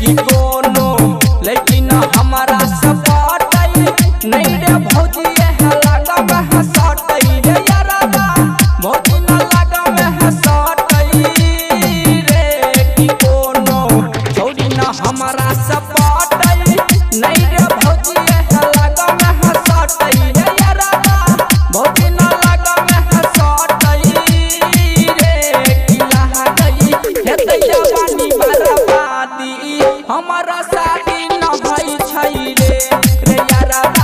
कि कोनो लेकिन हमारा सपाटई नहीं रे भौजी है लगा में सटई रे यारबा भौजी न लगा में सटई रे कि कोनो छोड़ी न हमारा सपाटई नहीं रे भौजी है लगा में सटई रे यारबा भौजी न लगा में सटई रे कि लहा गई हेतै जवानी बर्बादी हमारा शादी न भई छै रे यारबा